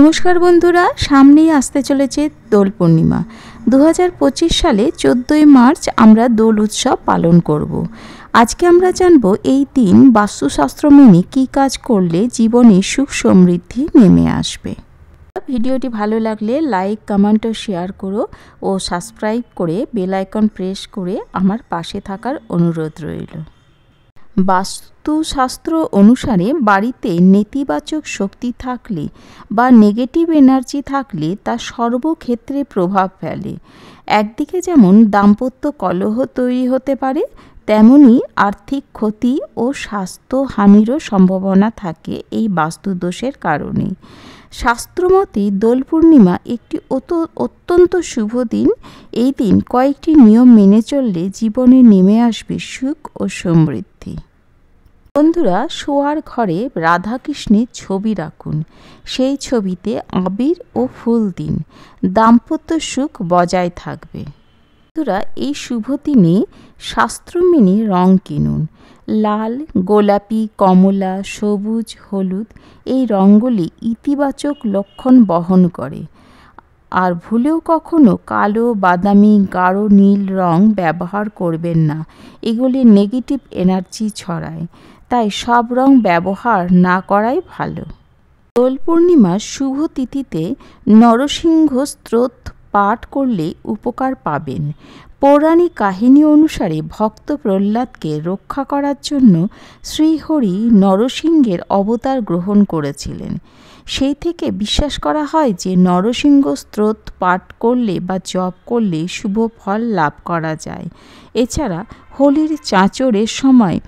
নমস্কার বন্ধুরা, সামনেই আসতে চলেছে দোল পূর্ণিমা। 2025 সালে 14ই মার্চ আমরা দোল উৎসব পালন করব। আজকে আমরা জানব এই দিন বাস্তুশাস্ত্র মেনে কী কাজ করলে জীবনে সুখ সমৃদ্ধি নেমে আসবে। ভিডিওটি ভালো লাগলে লাইক, কমেন্ট ও শেয়ার করো ও সাবস্ক্রাইব করে বেল আইকন প্রেস করে আমার পাশে থাকার অনুরোধ রইল। বাস্তুশাস্ত্র অনুসারে বাড়িতে নেতিবাচক শক্তি থাকলে বা নেগেটিভ এনার্জি থাকলে তা সর্বক্ষেত্রে প্রভাব ফেলে। একদিকে যেমন দাম্পত্য কলহ তৈরি হতে পারে, তেমনি আর্থিক ক্ষতি ও স্বাস্থ্যহানিরও সম্ভাবনা থাকে এই বাস্তুদোষের কারণে। শাস্ত্রমতে দোল পূর্ণিমা একটি অত্যন্ত শুভ দিন। এই দিন কয়েকটি নিয়ম মেনে চললে জীবনে নেমে আসবে সুখ ও সমৃদ্ধি। বন্ধুরা, শোয়ার ঘরে রাধাকৃষ্ণের ছবি রাখুন। সেই ছবিতে আবির ও ফুল দিন। দাম্পত্য সুখ বজায় থাকবে। বন্ধুরা, এই শুভ দিনে শাস্ত্র মেনে রং কিনুন। লাল, গোলাপি, কমলা, সবুজ, হলুদ এই রঙগুলি ইতিবাচক লক্ষণ বহন করে। আর ভুলেও কখনো কালো, বাদামি, গাঢ় নীল রং ব্যবহার করবেন না। এগুলি নেগেটিভ এনার্জি ছড়ায়, তাই সব রং ব্যবহার না করাই ভালো। দোল পূর্ণিমার শুভ তিথিতে নরসিংহ স্তোত্র পাঠ করলে উপকার পাবেন। পৌরাণিক কাহিনী অনুসারে ভক্ত প্রহ্লাদকে রক্ষা করার জন্য শ্রীহরি নরসিংহের অবতার গ্রহণ করেছিলেন। সেই থেকে বিশ্বাস করা হয় যে নরসিংহ স্তোত্র পাঠ করলে বা জপ করলে শুভ ফল লাভ করা যায়। এছাড়া হোলির চাঁচরের সময়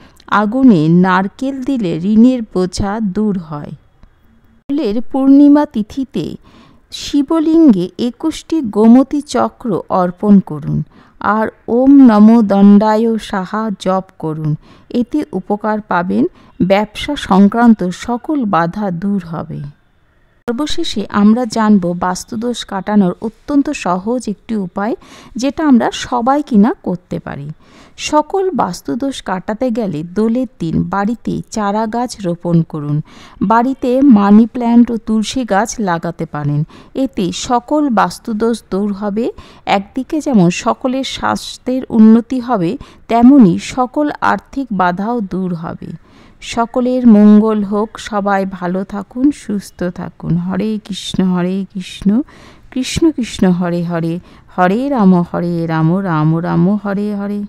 আগুনে নারকেল দিলে ঋণের বোঝা দূর হয়। দোলের পূর্ণিমা তিথিতে শিবলিঙ্গে 21টি গোমতী চক্র অর্পণ করুন আর ওম নমো দণ্ডায় সাহা জপ করুন। এতে উপকার পাবেন। ব্যবসা সংক্রান্ত সকল বাধা দূর হবে। সর্বশেষে আমরা জানব বাস্তুদোষ কাটানোর অত্যন্ত সহজ একটি উপায়, যেটা আমরা সবাই কিনা করতে পারি। সকল বাস্তুদোষ কাটাতে গেলে দোলের দিন বাড়িতে চারা গাছ রোপণ করুন। বাড়িতে মানি প্ল্যান্ট ও তুলসী গাছ লাগাতে পারেন। এতে সকল বাস্তুদোষ দূর হবে। একদিকে যেমন সকলের স্বাস্থ্যের উন্নতি হবে, তেমনি সকল আর্থিক বাধাও দূর হবে। সকলের মঙ্গল হোক। সবাই ভালো থাকুন, সুস্থ থাকুন। হরে কৃষ্ণ কৃষ্ণ কৃষ্ণ হরে হরে, হরে রাম রাম রাম হরে হরে।